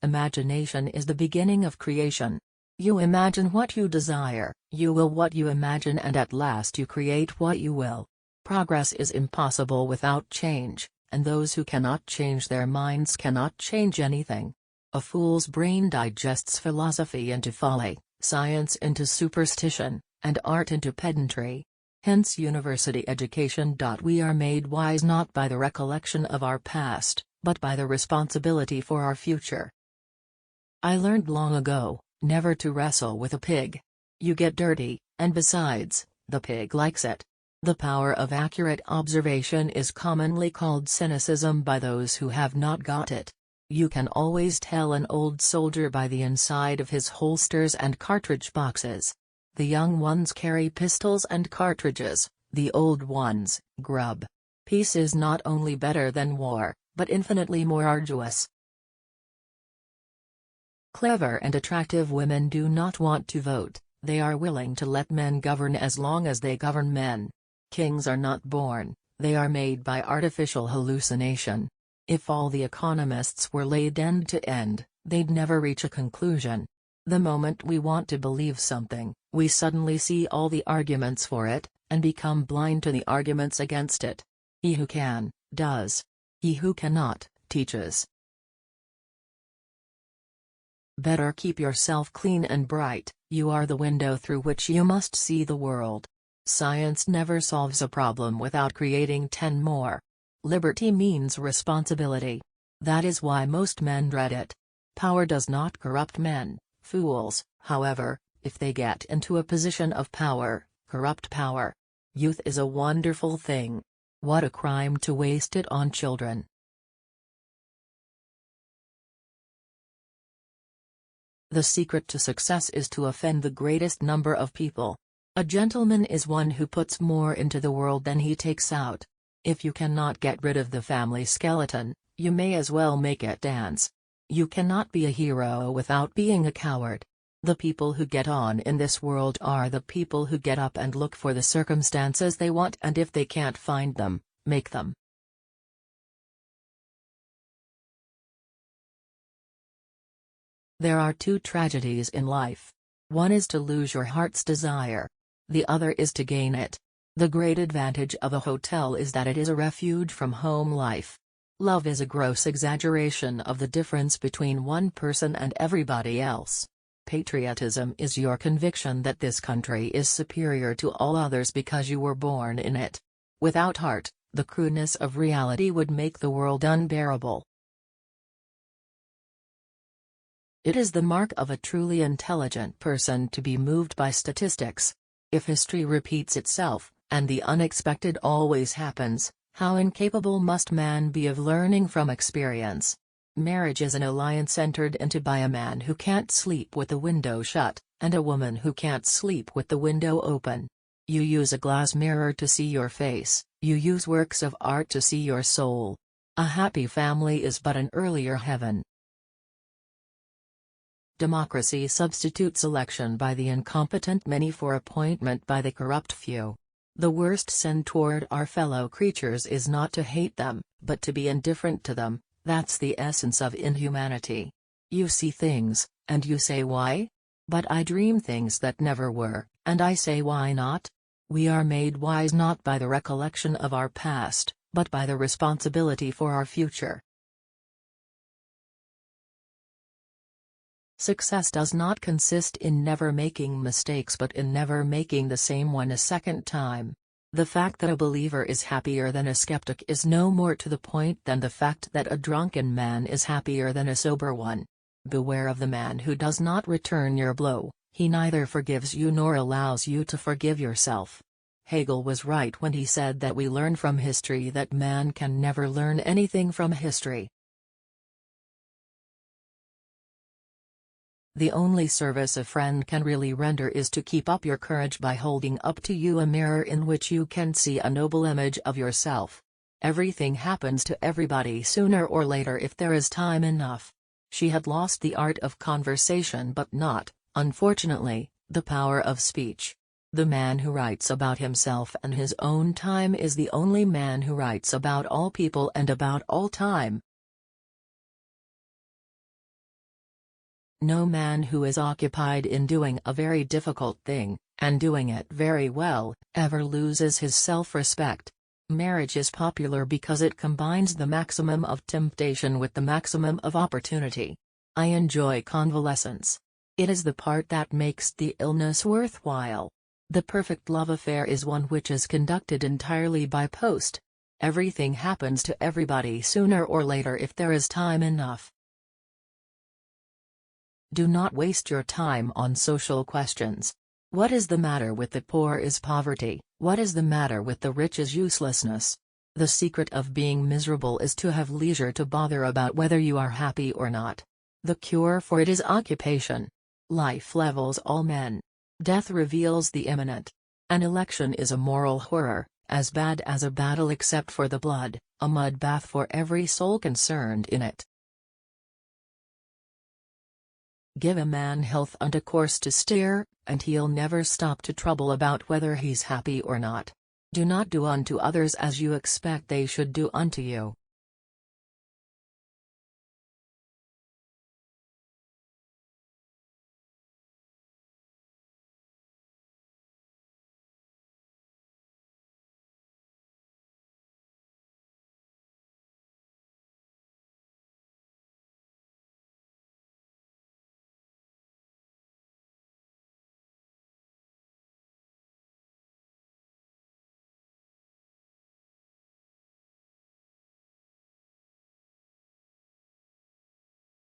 Imagination is the beginning of creation. You imagine what you desire, you will what you imagine, and at last you create what you will. Progress is impossible without change, and those who cannot change their minds cannot change anything. A fool's brain digests philosophy into folly, science into superstition, and art into pedantry. Hence university education. We are made wise not by the recollection of our past, but by the responsibility for our future. I learned long ago, never to wrestle with a pig. You get dirty, and besides, the pig likes it. The power of accurate observation is commonly called cynicism by those who have not got it. You can always tell an old soldier by the inside of his holsters and cartridge boxes. The young ones carry pistols and cartridges, the old ones, grub. Peace is not only better than war, but infinitely more arduous. Clever and attractive women do not want to vote, they are willing to let men govern as long as they govern men. Kings are not born, they are made by artificial hallucination. If all the economists were laid end to end, they'd never reach a conclusion. The moment we want to believe something, we suddenly see all the arguments for it, and become blind to the arguments against it. He who can, does. He who cannot, teaches. Better keep yourself clean and bright, you are the window through which you must see the world. Science never solves a problem without creating 10 more. Liberty means responsibility. That is why most men dread it. Power does not corrupt men. Fools, however, if they get into a position of power, corrupt power. Youth is a wonderful thing. What a crime to waste it on children. The secret to success is to offend the greatest number of people. A gentleman is one who puts more into the world than he takes out. If you cannot get rid of the family skeleton, you may as well make it dance. You cannot be a hero without being a coward. The people who get on in this world are the people who get up and look for the circumstances they want, and if they can't find them, make them. There are 2 tragedies in life. One is to lose your heart's desire. The other is to gain it. The great advantage of a hotel is that it is a refuge from home life. Love is a gross exaggeration of the difference between one person and everybody else. Patriotism is your conviction that this country is superior to all others because you were born in it. Without heart, the crudeness of reality would make the world unbearable. It is the mark of a truly intelligent person to be moved by statistics. If history repeats itself, and the unexpected always happens, how incapable must man be of learning from experience? Marriage is an alliance entered into by a man who can't sleep with the window shut, and a woman who can't sleep with the window open. You use a glass mirror to see your face, you use works of art to see your soul. A happy family is but an earlier heaven. Democracy substitutes election by the incompetent many for appointment by the corrupt few. The worst sin toward our fellow creatures is not to hate them, but to be indifferent to them. That's the essence of inhumanity. You see things, and you say why? But I dream things that never were, and I say why not? We are made wise not by the recollection of our past, but by the responsibility for our future. Success does not consist in never making mistakes but in never making the same one a second time. The fact that a believer is happier than a skeptic is no more to the point than the fact that a drunken man is happier than a sober one. Beware of the man who does not return your blow, he neither forgives you nor allows you to forgive yourself. Hegel was right when he said that we learn from history that man can never learn anything from history. The only service a friend can really render is to keep up your courage by holding up to you a mirror in which you can see a noble image of yourself. Everything happens to everybody sooner or later if there is time enough. She had lost the art of conversation but not, unfortunately, the power of speech. The man who writes about himself and his own time is the only man who writes about all people and about all time. No man who is occupied in doing a very difficult thing, and doing it very well, ever loses his self-respect. Marriage is popular because it combines the maximum of temptation with the maximum of opportunity. I enjoy convalescence. It is the part that makes the illness worthwhile. The perfect love affair is one which is conducted entirely by post. Everything happens to everybody sooner or later if there is time enough. Do not waste your time on social questions. What is the matter with the poor is poverty, what is the matter with the rich is uselessness. The secret of being miserable is to have leisure to bother about whether you are happy or not. The cure for it is occupation. Life levels all men. Death reveals the imminent. An election is a moral horror, as bad as a battle except for the blood, a mud bath for every soul concerned in it. Give a man health and a course to steer, and he'll never stop to trouble about whether he's happy or not. Do not do unto others as you expect they should do unto you.